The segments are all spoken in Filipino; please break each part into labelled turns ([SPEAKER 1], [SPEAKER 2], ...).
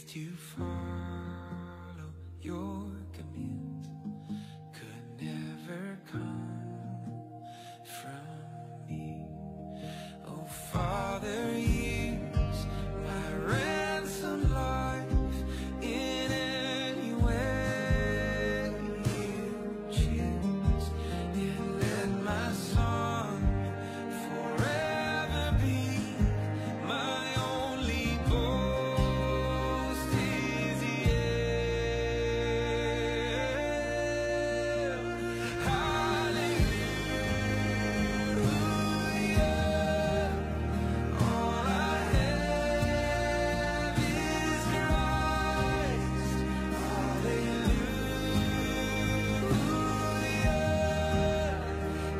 [SPEAKER 1] to follow your commands could never come from me. Oh, Father, use my ransom life in any way you choose, and let my song forever be my only boast is Hallelujah. All I have is Christ. Hallelujah.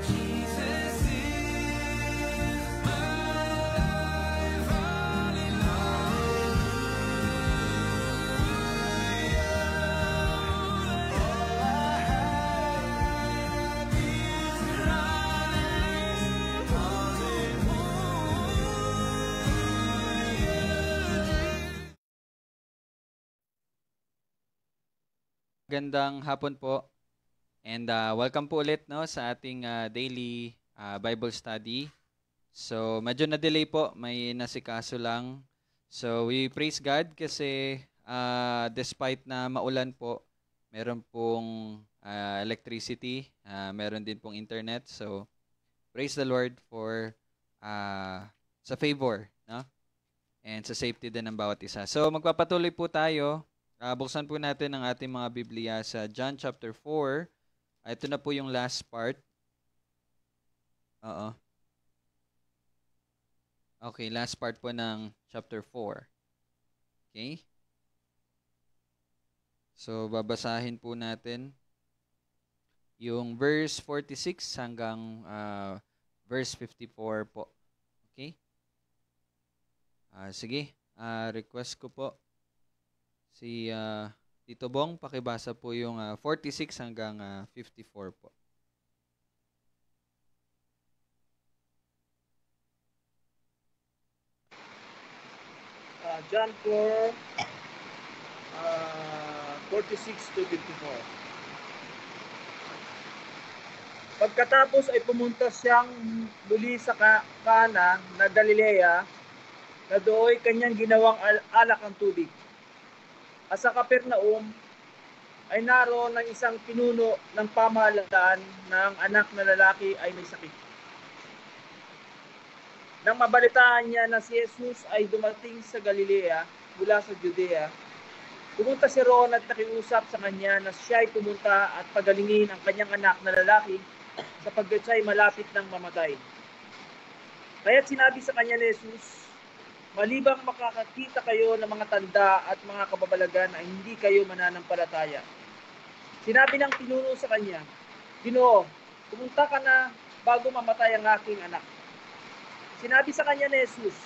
[SPEAKER 1] Jesus is my life.
[SPEAKER 2] Gandang hapon po and welcome po ulit no sa ating daily Bible study. So medyo na-delay po, may nasikaso lang. So we praise God kasi despite na maulan po, meron pong electricity, meron din pong internet. So praise the Lord for sa favor, no? And sa safety din ng bawat isa. So magpapatuloy po tayo. Buksan po natin ang ating mga Biblia sa John chapter 4. Ito na po yung last part. Oo. Okay, last part po ng chapter 4. Okay? So babasahin po natin yung verse 46 hanggang verse 54 po. Okay? Sige, request ko po si Tito Bong, pakibasa po yung 46 hanggang 54 po.
[SPEAKER 3] John 4, 46 to 54. Pagkatapos ay pumunta siyang muli sa Kana na Galilea, na dooy kanyang ginawang alak ang tubig. At sa Kapernaum ay naroon ng isang pinuno ng pamahalaan na ang anak na lalaki ay may sakit. Nang mabalitaan niya na si Jesus ay dumating sa Galilea mula sa Judea, pumunta si roon at nakiusap sa kanya na siya ay pumunta at pagalingin ang kanyang anak na lalaki sapagkat siya ay malapit ng mamatay. Kaya't sinabi sa kanya ni Jesus, malibang makakakita kayo ng mga tanda at mga kababalagan ay hindi kayo mananampalataya. Sinabi ng pinuno sa kanya, Ginoo, pumunta ka na bago mamatay ang aking anak. Sinabi sa kanya ni Jesus,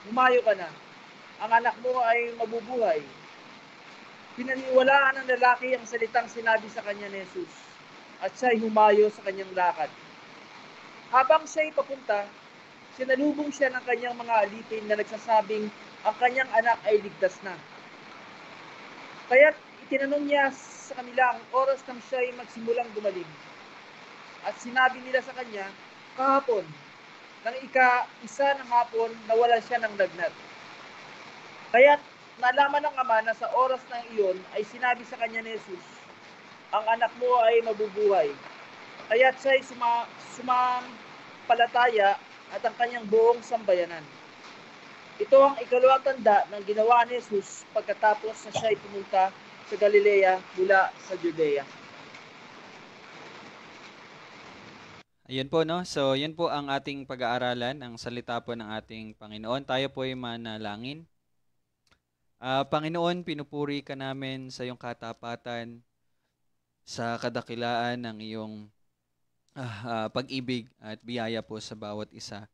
[SPEAKER 3] humayo ka na, ang anak mo ay mabubuhay. Pinaniwalaan ng lalaki ang salitang sinabi sa kanya ni Jesus, at siya ay humayo sa kanyang lakad. Habang siya ay papunta, sinalubong siya ng kanyang mga alipin na nagsasabing ang kanyang anak ay ligtas na. Kaya't itinanong niya sa kanila ang oras nang siya ay magsimulang gumaling. At sinabi nila sa kanya, kahapon, nang ika-isa ng hapon, nawalan siya ng lagnat. Kaya't nalaman ng ama na sa oras ng iyon ay sinabi sa kanya ni Jesus, ang anak mo ay mabubuhay. Kaya't siya ay sumampalataya at ang kanyang buong sambayanan. Ito ang ikalawang tanda ng ginawa ni Jesus pagkatapos na siya ay pumunta sa Galilea mula sa Judea.
[SPEAKER 2] Ayun po, no? So, yun po ang ating pag-aaralan, ang salita po ng ating Panginoon. Tayo po ay manalangin. Panginoon, pinupuri ka namin sa iyong katapatan, sa kadakilaan ng iyong pag-ibig at biyaya po sa bawat isa.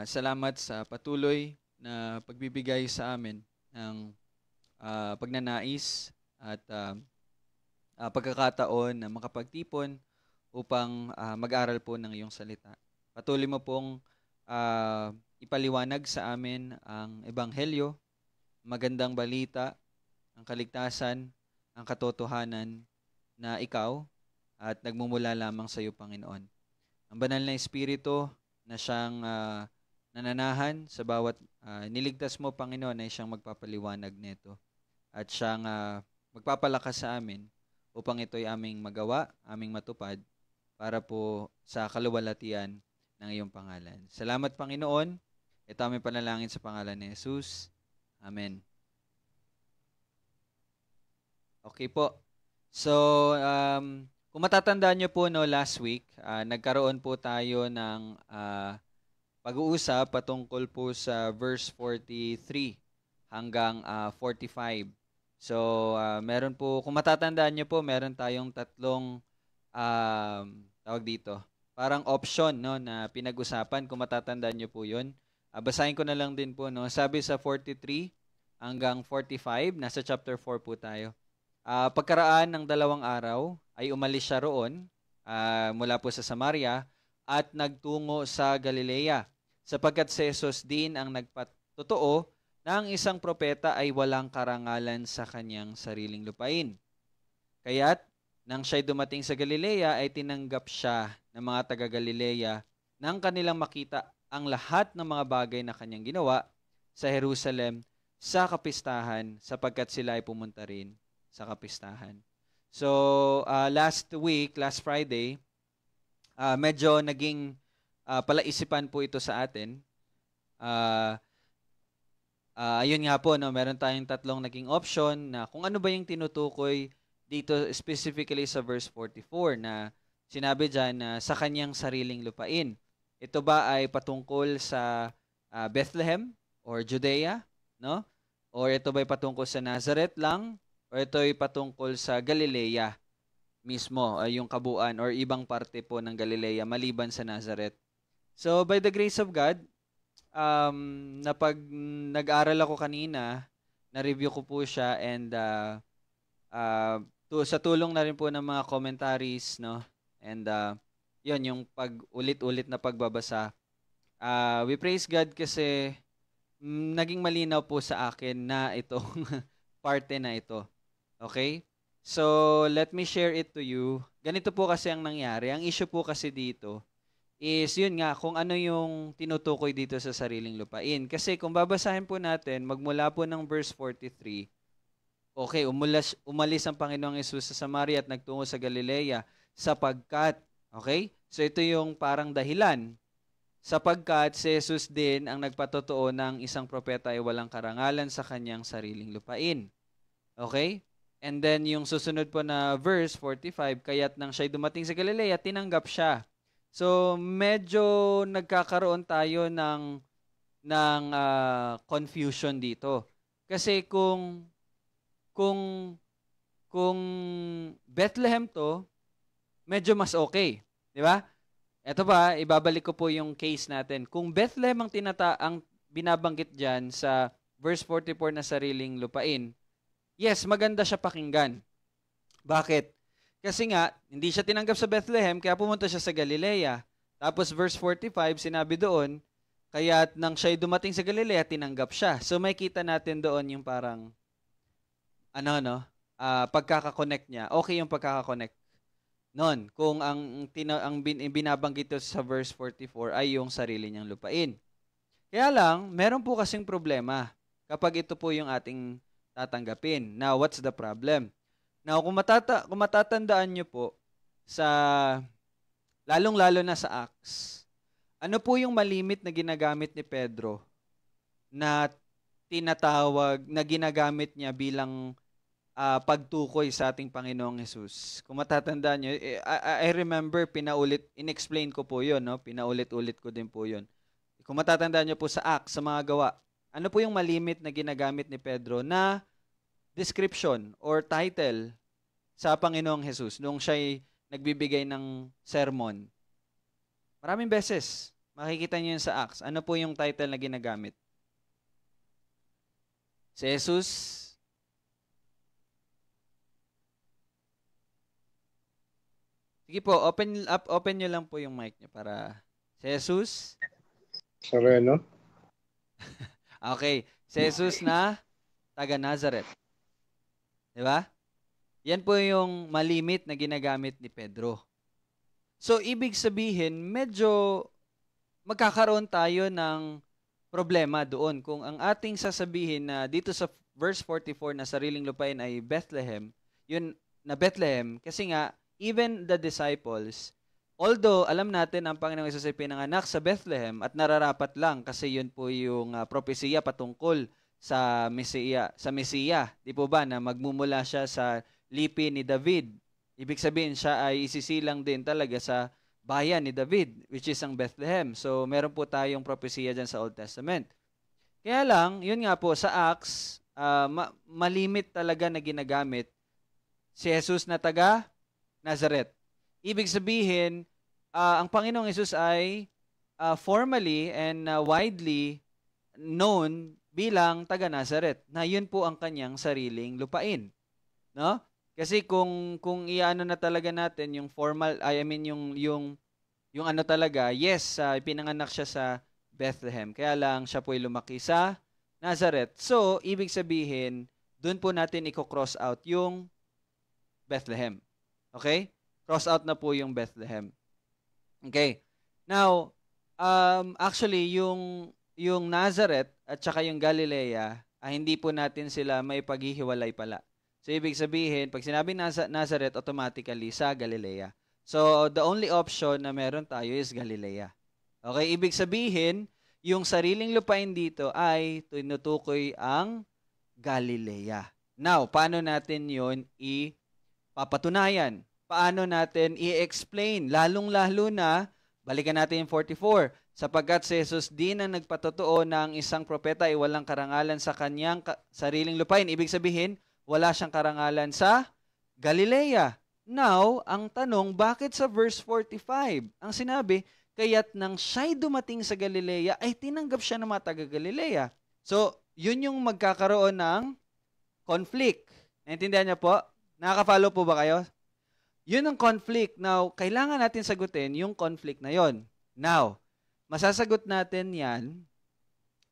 [SPEAKER 2] Salamat sa patuloy na pagbibigay sa amin ng pagnanais at pagkakataon na makapagtipon upang mag-aral po ng iyong salita. Patuloy mo pong ipaliwanag sa amin ang ebanghelyo, magandang balita ang kaligtasan, ang katotohanan na ikaw at nagmumula lamang sa iyo, Panginoon. Ang banal na Espiritu na siyang nananahan sa bawat niligtas mo, Panginoon, ay siyang magpapaliwanag nito at siyang magpapalakas sa amin upang ito'y aming magawa, aming matupad para po sa kaluwalhatian ng iyong pangalan. Salamat, Panginoon. Ito aming panalangin sa pangalan ni Jesus. Amen. Okay po. So, kung matatandaan nyo po, no, last week, nagkaroon po tayo ng pag-uusap patungkol po sa verse 43 hanggang 45. So, meron po, kung matatandaan nyo po, meron tayong tatlong tawag dito, parang option, no, na pinag-usapan. Kung matatandaan nyo po yun. Basahin ko na lang din po. No? Sabi sa 43 hanggang 45, nasa chapter 4 po tayo. Pagkaraan ng 2 araw, ay umalis siya roon mula po sa Samaria at nagtungo sa Galilea, sapagkat si Jesus din ang nagpatotoo na ang isang propeta ay walang karangalan sa kanyang sariling lupain. Kaya't nang siya'y dumating sa Galilea ay tinanggap siya ng mga taga-Galilea nang kanilang makita ang lahat ng mga bagay na kanyang ginawa sa Jerusalem sa kapistahan, sapagkat sila ay pumunta rin sa kapistahan. So, last Friday, medyo naging palaisipan po ito sa atin. Ayun nga po, no, meron tayong tatlong naging option na kung ano ba yung tinutukoy dito specifically sa verse 44 na sinabi dyan na sa kanyang sariling lupain. Ito ba ay patungkol sa Bethlehem or Judea, no? Or ito ba ay patungkol sa Nazareth lang? O ito ay patungkol sa Galilea mismo, yung kabuuan or ibang parte po ng Galilea maliban sa Nazareth. So, by the grace of God, nag-aral ako kanina, na-review ko po siya and sa tulong na rin po ng mga commentaries, no? And yun, yung pag-ulit-ulit na pagbabasa. We praise God kasi naging malinaw po sa akin na itong parte na ito. Okay? So, let me share it to you. Ganito po kasi ang nangyari. Ang issue po kasi dito is yun nga, kung ano yung tinutukoy dito sa sariling lupain. Kasi kung babasahin po natin, magmula po ng verse 43, okay, umalis ang Panginoong Hesus sa Samaria at nagtungo sa Galilea sapagkat, okay? So ito yung parang dahilan. Sapagkat si Jesus din ang nagpatotoo ng isang propeta ay walang karangalan sa kanyang sariling lupain. Okay? And then yung susunod po na verse 45, kaya't nang siya'y dumating sa Galilea, tinanggap siya. So, medyo nagkakaroon tayo ng confusion dito. Kasi kung Bethlehem to, medyo mas okay. Di ba? Ito ba, ibabalik ko po yung case natin. Kung Bethlehem ang binabanggit dyan sa verse 44 na sariling lupain, yes, maganda siya pakinggan. Bakit? Kasi nga, hindi siya tinanggap sa Bethlehem, kaya pumunta siya sa Galilea. Tapos verse 45, sinabi doon, kaya nang siya'y dumating sa Galilea, tinanggap siya. So may kita natin doon yung parang, pagkakakonect niya. Okay yung pagkakakonect noon. Kung ang binabanggit ito sa verse 44 ay yung sarili niyang lupain. Kaya lang, meron po kasing problema kapag ito po yung ating tatanggapin. Now, what's the problem? Now, kung matatandaan nyo po, lalong-lalo na sa Acts, ano po yung malimit na ginagamit ni Pedro na ginagamit niya bilang pagtukoy sa ating Panginoong Hesus? Kung matatandaan nyo, I remember, in-explain ko po yun, no? Pinaulit-ulit ko din po yun. Kung matatandaan nyo po sa Acts, sa mga gawa, ano po yung malimit na ginagamit ni Pedro na description or title sa Panginoong Hesus nung siya'y nagbibigay ng sermon? Maraming beses. Makikita niyo yun sa Acts. Ano po yung title na ginagamit? Si Jesus Sige po, open nyo lang po yung mic nyo para si Jesus.
[SPEAKER 4] Sareno.
[SPEAKER 2] Okay. Si Jesus na taga Nazareth. Di ba? Yan po yung malimit na ginagamit ni Pedro. So, ibig sabihin, medyo magkakaroon tayo ng problema doon. Kung ang ating sasabihin na dito sa verse 44 na sariling lupain ay Bethlehem, yun na Bethlehem, kasi nga, even the disciples, although alam natin ang Panginoong Hesus ay pinanganak sa Bethlehem at nararapat lang kasi yun po yung propesiya patungkol sa Mesiya, di po ba, na magmumula siya sa lipi ni David. Ibig sabihin siya ay isisilang din talaga sa bayan ni David, which is ang Bethlehem. So, meron po tayong propesiya dyan sa Old Testament. Kaya lang, yun nga po, sa Acts, malimit talaga na ginagamit si Jesus na taga Nazareth. Ibig sabihin, ang Panginoong Hesus ay formally and widely known bilang taga Nazareth, na yun po ang kanyang sariling lupain. No? Kasi kung iano na talaga natin yung formal, yung ano talaga, yes, pinanganak siya sa Bethlehem. Kaya lang siya po ay lumaki sa Nazareth. So, ibig sabihin, doon po natin i-cross out yung Bethlehem. Okay? Cross out na po yung Bethlehem. Okay. Now, actually, yung Nazareth at saka yung Galilea, hindi po natin sila may paghihiwalay pala. So, ibig sabihin, pag sinabi Nazareth, automatically sa Galilea. So, the only option na meron tayo is Galilea. Okay? Ibig sabihin, yung sariling lupain dito ay tinutukoy ang Galilea. Now, paano natin yon ipapatunayan? Paano natin i-explain? Lalong-lalo na, balikan natin yung 44, sapagkat si Jesus din ang nagpatotoo na ang isang propeta ay walang karangalan sa kanyang sariling lupain. Ibig sabihin, wala siyang karangalan sa Galilea. Now, ang tanong, bakit sa verse 45? Ang sinabi, kaya't nang siya'y dumating sa Galilea, ay tinanggap siya ng mga taga-Galilea. So, yun yung magkakaroon ng conflict. Naintindihan niyo po? Nakaka-follow po ba kayo? Yun ang conflict. Now, kailangan natin sagutin yung conflict na yon. Now, masasagot natin yan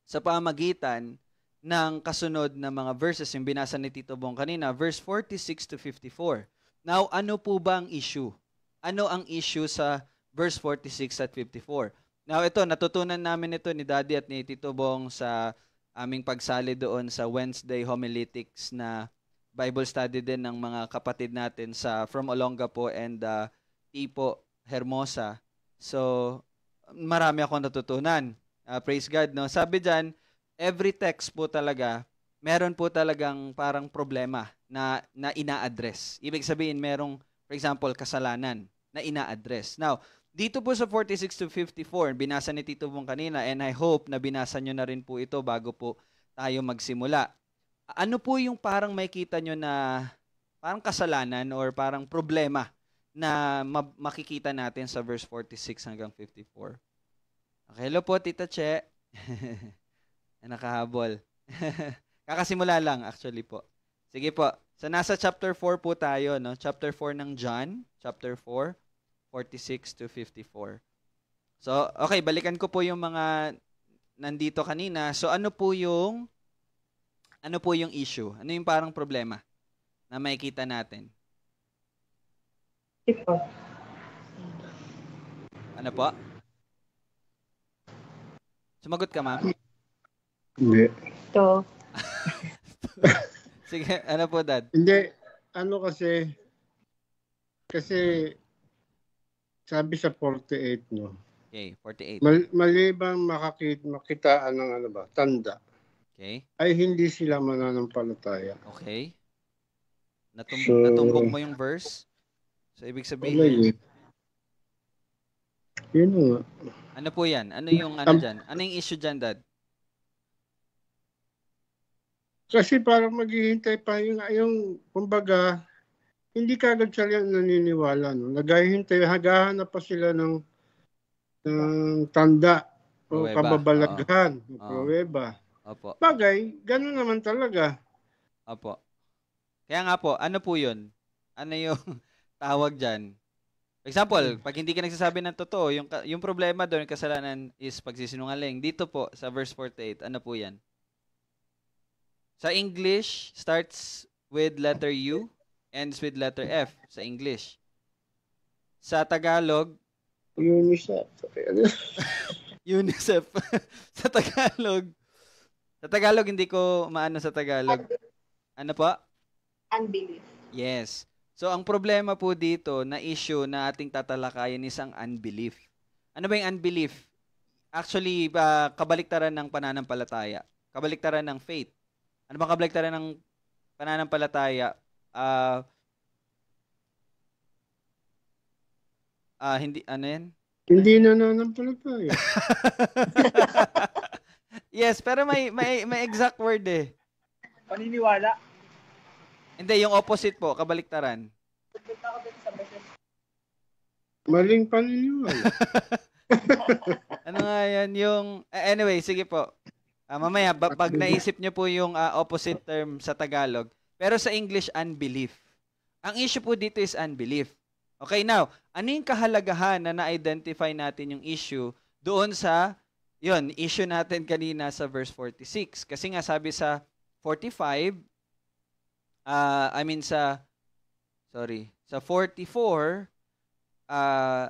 [SPEAKER 2] sa pamagitan ng kasunod na mga verses, yung binasa ni Tito Bong kanina, verse 46 to 54. Now, ano po ba ang issue? Ano ang issue sa verse 46 at 54? Now, ito, natutunan namin ito ni Daddy at ni Tito Bong sa aming pagsali doon sa Wednesday homiletics na Bible study din ng mga kapatid natin sa from Olongapo and Tipo Hermosa. So, marami akong natutunan. Praise God, no? Sabi diyan, every text po talaga, meron po talagang parang problema na ina-address. Ibig sabihin, merong, for example, kasalanan na ina-address. Now, dito po sa 46 to 54, binasa ni Tito Bong kanina, and I hope na binasa nyo na rin po ito bago po tayo magsimula. Ano po yung parang makikita nyo na parang kasalanan or parang problema na makikita natin sa verse 46 hanggang 54? Okay, hello po, Tita Che. Nakahabol. Kakasimula lang actually po. Sige po. So nasa chapter 4 po tayo, no? Chapter 4 ng John, chapter 4, 46 to 54. So, okay, balikan ko po yung mga nandito kanina. So ano po yung issue? Ano yung parang problema na makikita natin?
[SPEAKER 4] Ito.
[SPEAKER 2] Ano po? Sumagot ka, ma'am?
[SPEAKER 5] Hindi.
[SPEAKER 4] Ito.
[SPEAKER 2] Sige, ano po, Dad?
[SPEAKER 5] Hindi. Ano kasi sabi sa 48, no?
[SPEAKER 2] Okay, 48.
[SPEAKER 5] Malibang makitaan ng tanda,
[SPEAKER 2] Okay.
[SPEAKER 5] ay hindi sila mananampalataya.
[SPEAKER 2] Okay.
[SPEAKER 5] So,
[SPEAKER 2] Natumbok mo yung verse? So, ibig sabihin,
[SPEAKER 5] yun nga.
[SPEAKER 2] ano po yan? Ano yung dyan? Ano yung issue dyan, Dad?
[SPEAKER 5] Kasi parang maghihintay pa yung kumbaga, hindi kagad sila naniniwala. No? Hagahanap pa sila ng tanda o
[SPEAKER 2] Pruweba.
[SPEAKER 5] kababalaghan,
[SPEAKER 2] Oo.
[SPEAKER 5] pruweba.
[SPEAKER 2] Opo.
[SPEAKER 5] Bagay, gano'n naman talaga.
[SPEAKER 2] Opo. Kaya nga po, ano po yun? Ano yung tawag dyan? For example, pag hindi ka nagsasabi ng totoo, yung problema doon, kasalanan is pagsisinungaling. Dito po, sa verse 48, ano po yan? Sa English, starts with letter U, ends with letter F sa English. Sa Tagalog,
[SPEAKER 5] UNICEF.
[SPEAKER 2] UNICEF. Sa Tagalog hindi ko maano sa Tagalog. Ano po?
[SPEAKER 4] Unbelief.
[SPEAKER 2] Yes. So, ang problema po dito na issue na ating tatalakayin is ang unbelief. Ano ba yung unbelief? Actually, kabaliktaran ng pananampalataya. Kabaliktaran ng faith. Ano ba kabaliktaran ng pananampalataya? Hindi, ano yan?
[SPEAKER 5] Hindi nananampalataya.
[SPEAKER 2] Yes, pero may exact word eh.
[SPEAKER 3] Paniniwala.
[SPEAKER 2] Hindi, yung opposite po, kabaliktaran.
[SPEAKER 4] Punta ako dun sa verses.
[SPEAKER 5] Maling paniniwala.
[SPEAKER 2] Ano nga yan yung... anyway, sige po. Mamaya, pag naisip nyo po yung opposite term sa Tagalog. Pero sa English, unbelief. Ang issue po dito is unbelief. Okay, now, ano yung kahalagahan na na-identify natin yung issue doon sa, issue natin kanina sa verse 46. Kasi nga sabi sa 45, sa 44,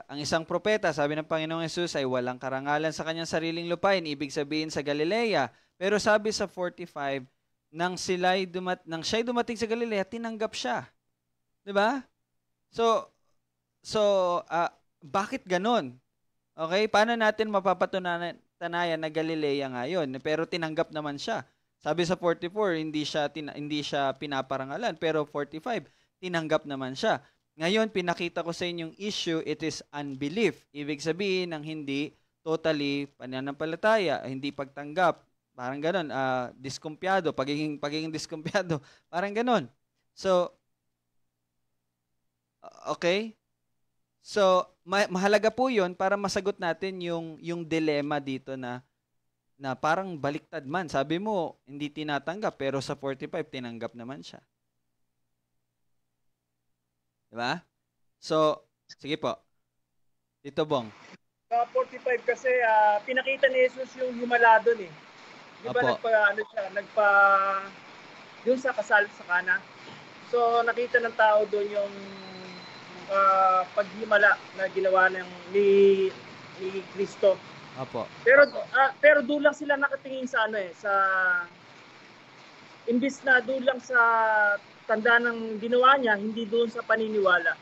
[SPEAKER 2] ang isang propeta, sabi ng Panginoong Hesus, ay walang karangalan sa kanyang sariling lupain, ibig sabihin sa Galilea. Pero sabi sa 45, nang siya'y dumating sa Galilea, tinanggap siya. 'Di ba? So, bakit ganon? Okay, paano natin mapapatunayan na Galilea nga yun? Pero tinanggap naman siya. Sabi sa 44, hindi siya pinaparangalan, pero 45, tinanggap naman siya. Ngayon, pinakita ko sa inyong issue, it is unbelief. Ibig sabihin ng hindi totally pananampalataya, hindi pagtanggap. Parang ganon, diskumpiyado, pagiging diskumpiyado. Parang ganon. So, okay? So, mahalaga po 'yon para masagot natin yung dilemma dito na parang baliktad man. Sabi mo, hindi tinatanggap, pero sa 45 tinanggap naman siya. 'Di ba? So, sige po. Tito Bong.
[SPEAKER 3] Sa 45 kasi pinakita ni Jesus yung himala doon eh. Di ba yung sa kasal sa Kana. So nakita ng tao doon yung paghimala na ginawa ni Kristo.
[SPEAKER 2] Opo.
[SPEAKER 3] Pero doon lang sila nakatingin sa imbis na doon lang sa tanda ng ginawa niya, hindi doon sa paniniwala.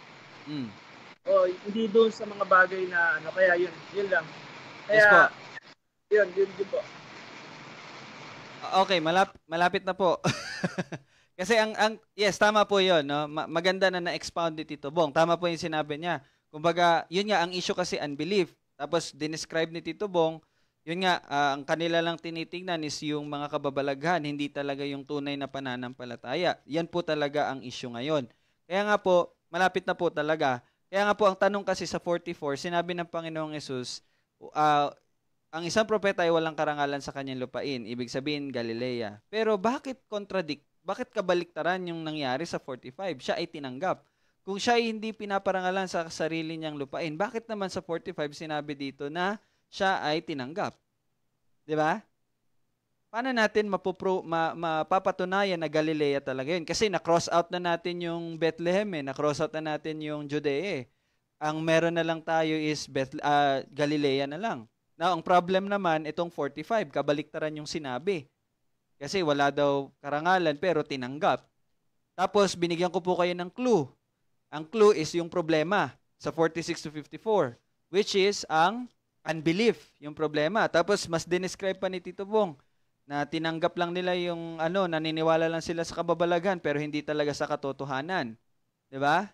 [SPEAKER 3] O hindi doon sa mga bagay na kaya yun lang. Kaya
[SPEAKER 2] yes po.
[SPEAKER 3] Yun po.
[SPEAKER 2] Okay, malapit na po. Kasi yes, tama po 'yon, no? Maganda na-expound ni Tito Bong. Tama po 'yung sinabi niya. Kumbaga, yun nga ang issue kasi unbelief. Tapos dinescribe ni Tito Bong, yun nga ang kanila lang tinitingnan is yung mga kababalaghan, hindi talaga yung tunay na pananampalataya. Yan po talaga ang issue ngayon. Kaya nga po, malapit na po talaga. Kaya nga po ang tanong kasi sa 44, sinabi ng Panginoong Hesus, ang isang propeta ay walang karangalan sa kanyang lupain, ibig sabihin Galilea. Pero bakit bakit kabaliktaran yung nangyari sa 45? Siya ay tinanggap. Kung siya ay hindi pinaparangalan sa sarili niyang lupain, bakit naman sa 45 sinabi dito na siya ay tinanggap? 'Di ba? Paano natin mapapatunayan na Galilea talaga yun? Kasi na-cross out na natin yung Bethlehem na-cross out na natin yung Judea Ang meron na lang tayo is Galilea na lang. Now, ang problem naman, itong 45, kabaliktaran yung sinabi. Kasi wala daw karangalan pero tinanggap. Tapos binigyan ko po kayo ng clue. Ang clue is yung problema sa 46 to 54, which is ang unbelief, yung problema. Tapos mas dinescribe pa ni Tito Bong na tinanggap lang nila yung naniniwala lang sila sa kababalagan pero hindi talaga sa katotohanan. 'Di ba?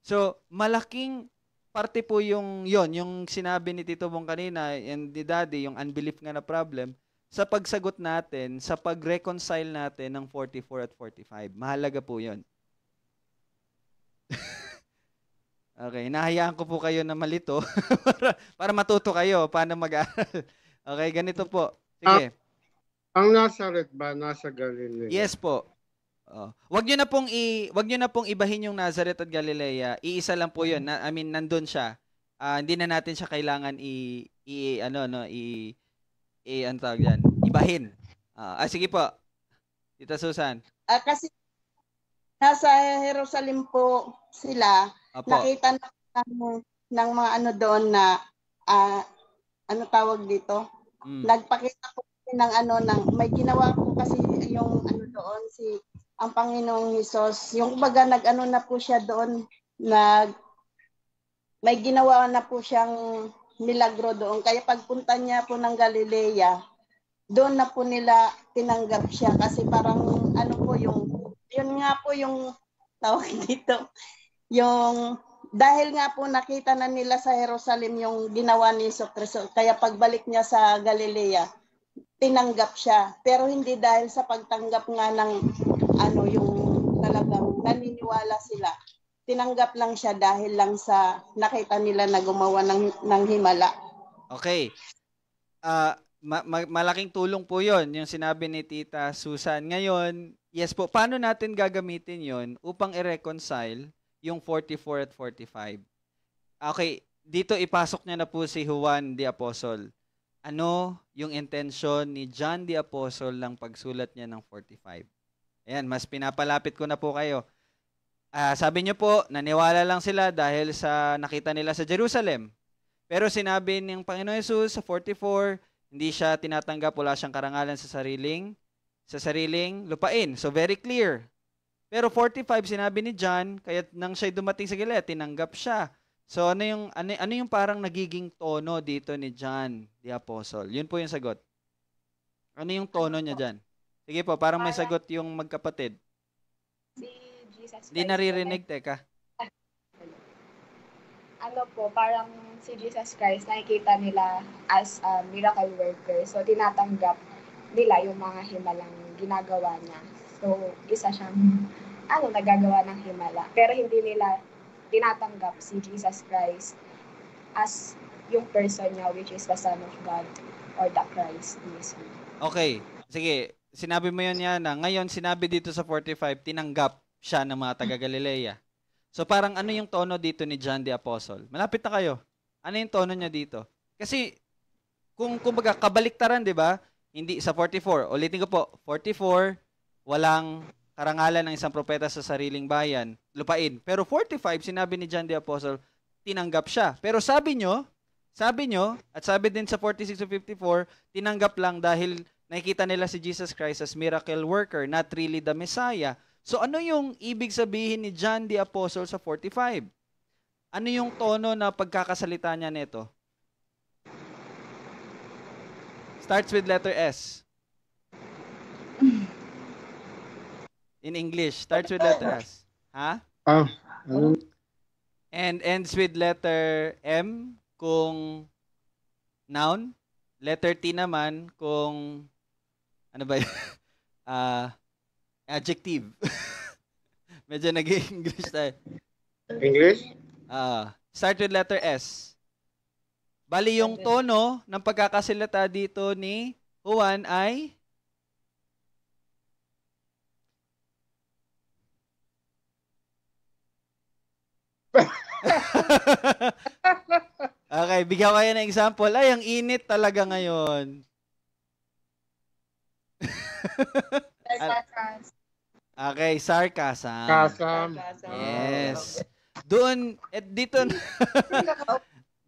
[SPEAKER 2] So, malaking parte po yung sinabi ni Tito Bong kanina and ni Daddy, yung unbelief nga na problem, sa pagsagot natin, sa pag-reconcile natin ng 44 at 45. Mahalaga po yun. Okay, nahayaan ko po kayo na malito para matuto kayo paano mag-aaral. Okay, ganito po. Sige.
[SPEAKER 5] Ang Nazareth ba nasa Galilea?
[SPEAKER 2] Yes po. Wag niyo na pong ibahin yung Nazareth at Galilea. Iisa lang po 'yun. Nandun siya. Hindi na natin siya kailangan tawag yan? Ibahin. Sige po. Tita Susan.
[SPEAKER 4] Kasi
[SPEAKER 6] nasa Jerusalem po sila,
[SPEAKER 2] Apo.
[SPEAKER 6] nakita ng mga ano doon na ano tawag dito? Nagpakita po ng ano ng may ginawa po kasi yung ano doon ang Panginoong Hesus. Yung baga nag-ano na po siya doon, may ginawa na po siyang milagro doon. Kaya pagpunta niya po ng Galilea, doon na po nila tinanggap siya kasi parang ano po yun nga po yung tawag dito, yung dahil nga po nakita na nila sa Jerusalem yung ginawa ni Jesucristo, kaya pagbalik niya sa Galilea, tinanggap siya. Pero hindi dahil sa pagtanggap nga ng ano yung talagang naniniwala sila. Tinanggap lang siya dahil lang sa nakita nila na gumawa ng himala.
[SPEAKER 2] Okay. Malaking tulong po yon yung sinabi ni Tita Susan. Ngayon, yes po, paano natin gagamitin yon upang i-reconcile yung 44 at 45? Okay, dito ipasok niya na po si Juan the Apostle. Ano yung intention ni John the Apostle ng pagsulat niya ng 45? Ayan, mas pinapalapit ko na po kayo. Sabi niyo po, naniwala lang sila dahil sa nakita nila sa Jerusalem. Pero sinabi ng Panginoon Hesus sa 44, hindi siya tinatanggap, wala siyang karangalan sa sariling lupain. So very clear. Pero 45 sinabi ni John, kaya nang siya dumating sa Galilea, tinanggap siya. So ano yung parang nagiging tono dito ni John the Apostle? Yun po yung sagot. Ano yung tono niya diyan? Sige po, parang may sagot yung magkapatid.
[SPEAKER 4] Si Jesus Christ.
[SPEAKER 2] Hindi naririnig, teka.
[SPEAKER 4] Ano po, parang si Jesus Christ nakikita nila as a miracle worker. So, tinatanggap nila yung mga himalang ginagawa niya. So, isa siyang nagagawa ng himala. Pero hindi nila tinatanggap si Jesus Christ as yung person niya, which is the Son of God or the Christ mismo.
[SPEAKER 2] Okay. Sige. Sinabi mo yun yan na. Ngayon, sinabi dito sa 45, tinanggap siya ng mga taga-Galilea. So parang ano yung tono dito ni John the Apostle? Malapit na kayo. Ano yung tono niya dito? Kasi kumbaga kabaliktaran, 'di ba? Hindi sa 44. Ulitin ko po, 44 walang karangalan ng isang propeta sa sariling bayan, lupain. Pero 45 sinabi ni John the Apostle, tinanggap siya. Pero sabi nyo at sabi din sa 46 to 54, tinanggap lang dahil nakikita nila si Jesus Christ as miracle worker, not really the Messiah. So ano yung ibig sabihin ni John the Apostle sa 45? Ano yung tono na pagkakasalita niya nito? Starts with letter S. In English, starts with letter S. Ha? And ends with letter M kung noun. Letter T naman kung ano ba yun? Adjective. Medyo nag-English tayo.
[SPEAKER 5] English?
[SPEAKER 2] Start with letter S. Bali yung tono ng pagkakasalita dito ni Juan ay okay, bigyan ko kayo ng example. Ay, ang init talaga ngayon. Okay, sarcasm. Yes. Doon,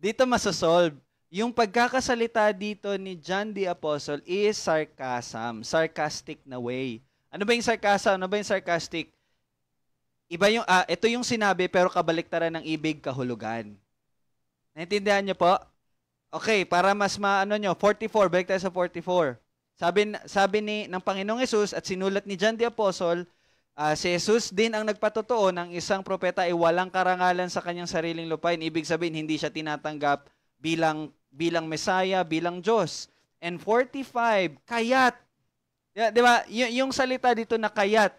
[SPEAKER 2] dito masasolve. Yung pagkakasalita dito ni John the Apostle is sarcasm. Sarcastic na way. Ano ba yung sarcasm? Ano ba yung sarcastic? Iba yung, ito yung sinabi pero kabaliktaran ng ibig kahulugan. Naintindihan niyo po? Okay, para mas maano nyo, 44, balik tayo sa 44. Sabi ng Panginoong Hesus at sinulat ni John the Apostle, si Jesus din ang nagpatotoo ng isang propeta ay walang karangalan sa kanyang sariling lupain. Ibig sabihin, hindi siya tinatanggap bilang Messiah, bilang Diyos. And 45, kayat. Di ba? Yung salita dito na kayat.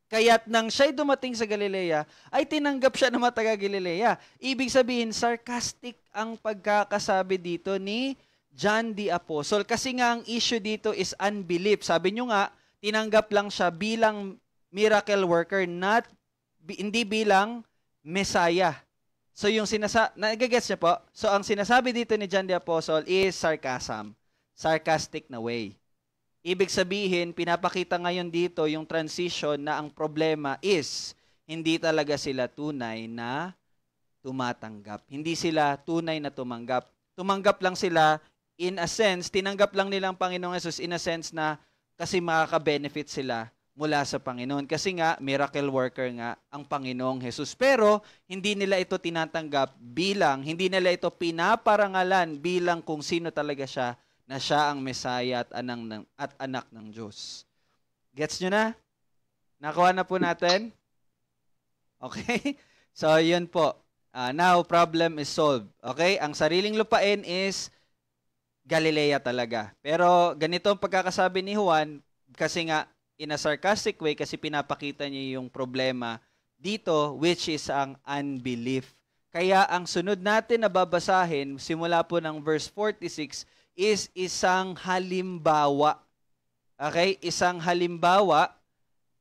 [SPEAKER 2] Kaya't nang siya'y dumating sa Galilea, ay tinanggap siya ng mga taga-Galilea. Ibig sabihin, sarcastic ang pagkakasabi dito ni John the Apostle. Kasi nga ang issue dito is unbelief. Sabi nyo nga, tinanggap lang siya bilang miracle worker, hindi bilang Messiah. So yung nagagets niya po? So ang sinasabi dito ni John the Apostle is sarcasm. Sarcastic na way. Ibig sabihin, pinapakita ngayon dito yung transition na ang problema is hindi talaga sila tunay na tumatanggap. Hindi sila tunay na tumanggap. Tumanggap lang sila in a sense, tinanggap lang nila ang Panginoong Hesus in a sense na kasi makaka-benefit sila mula sa Panginoon. Kasi nga, miracle worker nga ang Panginoong Hesus. Pero, hindi nila ito tinatanggap bilang, hindi nila ito pinaparangalan bilang kung sino talaga siya, na siya ang Mesaya at anak ng Diyos. Gets nyo na? Nakuha na po natin? Okay? So, yun po. Now, problem is solved. Okay? Ang sariling lupain is Galilea talaga. Pero ganito ang pagkakasabi ni Juan, kasi nga, in a sarcastic way, kasi pinapakita niya yung problema dito, which is ang unbelief. Kaya ang sunod natin na babasahin, simula po ng verse 46, is isang halimbawa. Okay? Isang halimbawa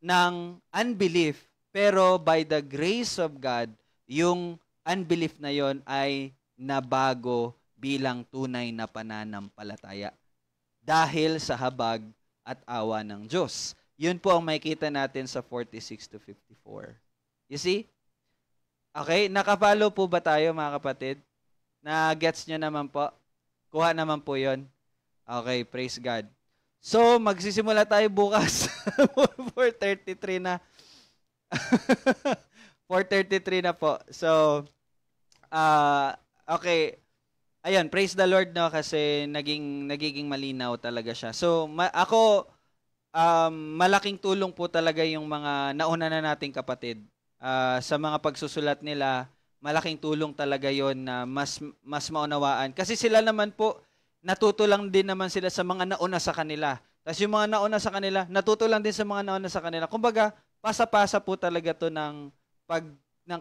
[SPEAKER 2] ng unbelief. Pero by the grace of God, yung unbelief na yon ay nabago bilang tunay na pananampalataya. Dahil sa habag at awa ng Diyos. Yun po ang makikita natin sa 46 to 54. You see? Okay? Nakapalo po ba tayo mga kapatid? Na-gets nyo naman po? Kuha naman po yun. Okay, praise God. So, magsisimula tayo bukas. 4:33 na. 4:33 na po. So, okay. Ayun, praise the Lord, no, kasi nagiging malinaw talaga siya. So, ako, malaking tulong po talaga yung mga nauna na nating kapatid. Sa mga pagsusulat nila, malaking tulong talaga yon na mas maunawaan. Kasi sila naman po, natuto lang din naman sila sa mga nauna sa kanila. Tapos yung mga nauna sa kanila, natuto lang din sa mga nauna sa kanila. Kumbaga, pasa-pasa po talaga to ng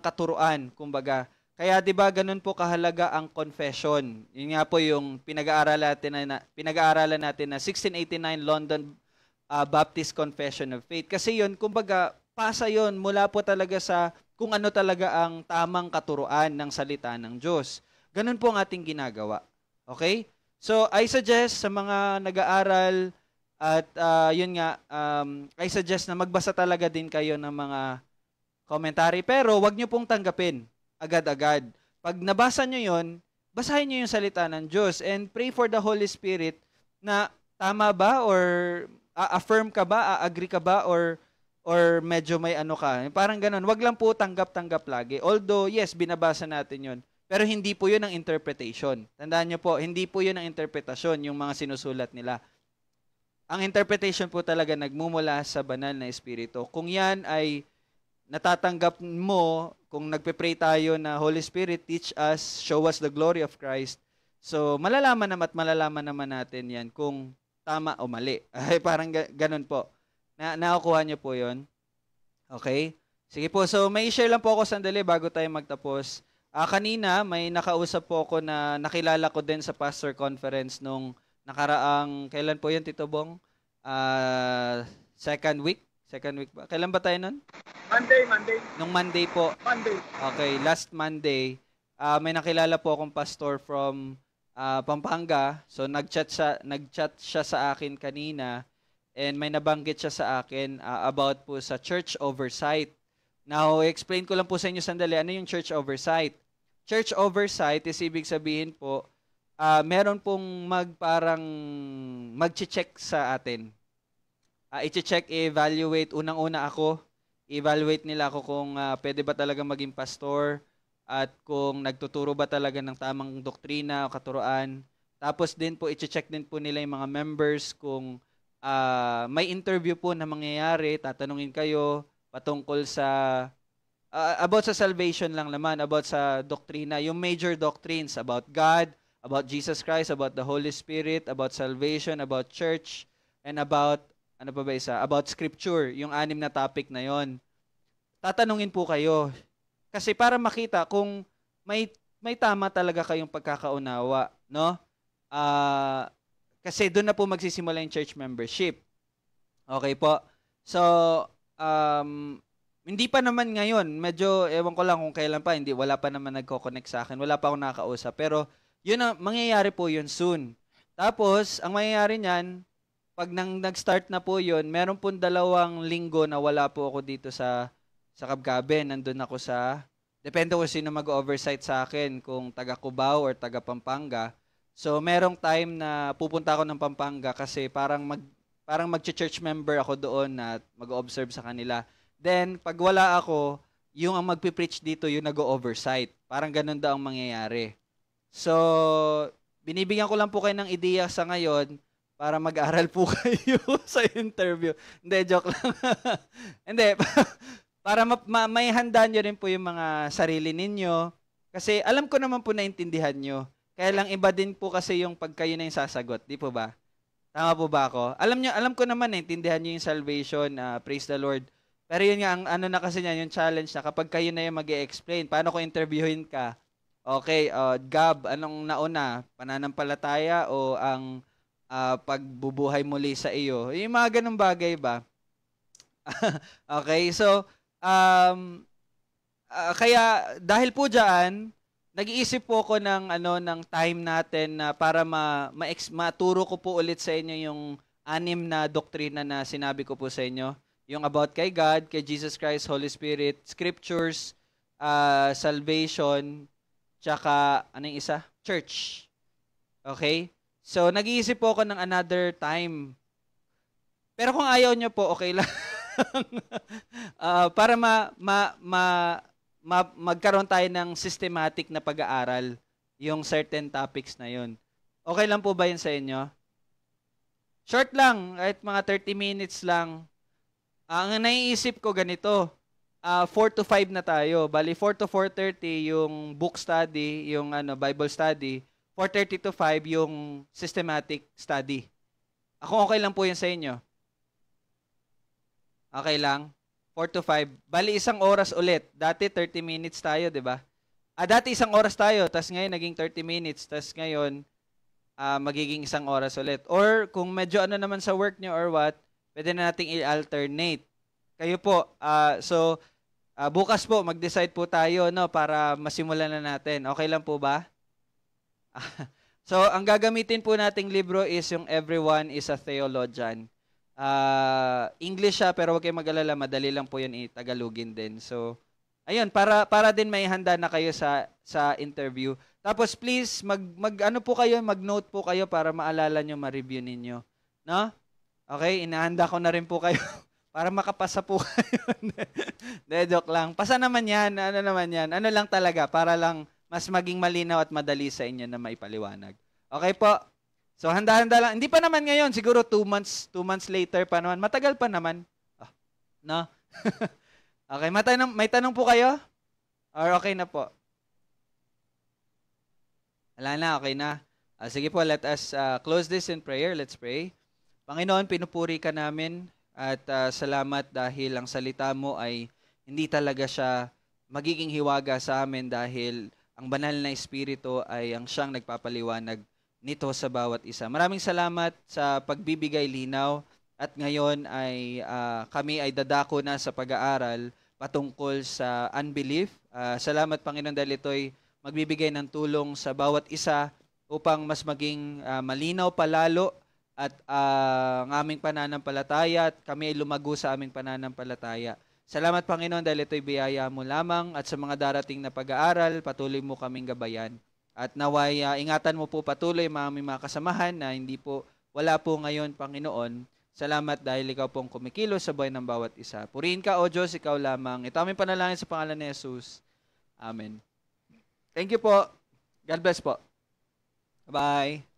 [SPEAKER 2] katuruan, kumbaga. Kaya 'di ba ganun po kahalaga ang confession. Yun nga po yung pinag-aaralan natin na 1689 London Baptist Confession of Faith. Kasi yun, kumbaga, pasa yun mula po talaga sa kung ano talaga ang tamang katuruan ng salita ng Diyos. Ganun po ang ating ginagawa. Okay? So, I suggest sa mga nag-aaral at yun nga, I suggest na magbasa talaga din kayo ng mga commentary. Pero, wag nyo pong tanggapin agad-agad. Pag nabasa nyo yun, basahin nyo yung salita ng Diyos and pray for the Holy Spirit na tama ba or affirm ka ba, agree ka ba, or medyo may ano ka. Parang ganun. Wag lang po tanggap-tanggap lagi. Although, yes, binabasa natin yun. Pero hindi po yun ang interpretation. Tandaan nyo po, hindi po yun ang interpretasyon, yung mga sinusulat nila. Ang interpretation po talaga nagmumula sa banal na Espiritu. Kung yan ay natatanggap mo, kung nagpe-pray tayo na Holy Spirit, teach us, show us the glory of Christ. So, malalaman naman natin yan kung tama o mali. Ay, parang ganun po. Nakukuha niyo po yon. Okay? Sige po, so may share lang po ako sandali bago tayo magtapos. Kanina, may nakausap po ako na nakilala ko din sa pastor conference nung nakaraang, kailan po yun, Tito Bong? Second week ba? Kailan ba tayo nun?
[SPEAKER 3] Monday.
[SPEAKER 2] Nung Monday po.
[SPEAKER 3] Monday.
[SPEAKER 2] Okay, last Monday, may nakilala po akong pastor from Pampanga. So nag-chat siya sa akin kanina and may nabanggit siya sa akin about po sa church oversight. Now, explain ko lang po sa inyo sandali, ano yung church oversight? Church oversight is ibig sabihin po, meron pong mag-check sa atin. I-check, evaluate, unang-una ako, evaluate nila ako kung pwede ba talaga maging pastor at kung nagtuturo ba talaga ng tamang doktrina o katuruan. Tapos din po, i-check din po nila yung mga members kung may interview po na mangyayari, tatanungin kayo patungkol sa, about sa salvation lang naman, about sa doktrina, yung major doctrines about God, about Jesus Christ, about the Holy Spirit, about salvation, about church, and about ano pa ba isa? About scripture, yung 6 na topic na yon. Tatanungin po kayo. Kasi para makita kung may tama talaga kayong pagkakaunawa, no? Kasi doon na po magsisimula yung church membership. Okay po. So, hindi pa naman ngayon. Medyo, ewan ko lang kung kailan pa. Wala pa naman nagko-connect sa akin. Wala pa akong nakakausap. Pero, yun ang, mangyayari po yun soon. Tapos, ang mangyayari niyan, pag nag-start na po yun, meron po 2 linggo na wala po ako dito sa Kabgabe. Nandun ako depende ko sino mag-oversight sa akin, kung taga Cubao or taga Pampanga. So, merong time na pupunta ako ng Pampanga kasi parang mag-church member ako doon at mag-observe sa kanila. Then, pag wala ako, yung ang magpipreach dito, yung nag-oversight. Parang ganun daw ang mangyayari. So, binibigyan ko lang po kayo ng ideya sa ngayon para mag-aral po kayo sa interview. Hindi, joke lang. Hindi, para may handa nyo rin po yung mga sarili ninyo. Kasi alam ko naman po naintindihan nyo. Kaya lang iba din po kasi yung pag kayo na yung sasagot. Di po ba? Tama po ba ako? Alam ko naman naintindihan nyo yung salvation. Praise the Lord. Pero yun nga, ang ano na kasi niyan, yung challenge na kapag kayo na yung mag-i-explain, paano ko interviewin ka? Okay, Gab, anong nauna? Pananampalataya o ang pagbubuhay muli sa iyo? Yung mga ganung bagay ba? Okay, so, kaya dahil po dyan, nag-iisip po ako ng time natin na para maturo ko po ulit sa inyo yung 6 na doktrina na sinabi ko po sa inyo. Yung about kay God, kay Jesus Christ, Holy Spirit, Scriptures, salvation, tsaka, anong isa? Church. Okay? So, nag-iisip po ako ng another time. Pero kung ayaw nyo po, okay lang. Para magkaroon tayo ng systematic na pag-aaral, yung certain topics na yun. Okay lang po ba yun sa inyo? Short lang, kahit mga 30 minutes lang. Ang naiisip ko ganito, 4 to 5 na tayo. Bali, 4 to 4:30 yung book study, yung Bible study. 4:30 to 5 yung systematic study. Ako okay lang po yun sa inyo. Okay lang? 4 to 5. Bali, 1 oras ulit. Dati 30 minutes tayo, di ba? Dati 1 oras tayo, tas ngayon naging 30 minutes, tas ngayon magiging 1 oras ulit. Or kung medyo naman sa work nyo or what, pwede na nating i-alternate. Kayo po, bukas po, mag-decide po tayo para masimulan na natin. Okay lang po ba? So, ang gagamitin po nating libro is yung Everyone is a Theologian. English siya, pero huwag kayong mag-alala, madali lang po yun i-Tagalogin din. So, ayun, para din may handa na kayo sa interview. Tapos please, mag-note po kayo para maalala nyo, ma-review ninyo. No? Okay, inahanda ko na rin po kayo para makapasa po kayo. De, joke lang. Pasa naman yan, ano lang talaga, para lang mas maging malinaw at madali sa inyo na maipaliwanag. Okay po? So, handa-handa lang. Hindi pa naman ngayon, siguro 2 months later pa naman. Matagal pa naman. No? Okay, may tanong po kayo? Or okay na po? Wala na, okay na. Sige po, let us close this in prayer. Let's pray. Panginoon, pinupuri ka namin at salamat dahil ang salita mo ay hindi talaga siya magiging hiwaga sa amin dahil ang banal na Espiritu ay ang siyang nagpapaliwanag nito sa bawat isa. Maraming salamat sa pagbibigay linaw at ngayon ay kami ay dadako na sa pag-aaral patungkol sa unbelief. Salamat Panginoon dahil ito'y magbibigay ng tulong sa bawat isa upang mas maging malinaw palalo at ang aming pananampalataya at kami ay lumago sa aming pananampalataya. Salamat Panginoon dahil ito'y biyaya mo lamang at sa mga darating na pag-aaral, patuloy mo kaming gabayan. At naway ingatan mo po patuloy mga kasamahan na wala po ngayon Panginoon. Salamat dahil ikaw pong kumikilos sa buhay ng bawat isa. Purihin ka o Diyos, ikaw lamang. Ito aming panalangin sa pangalan ni Jesus. Amen. Thank you po. God bless po. Bye.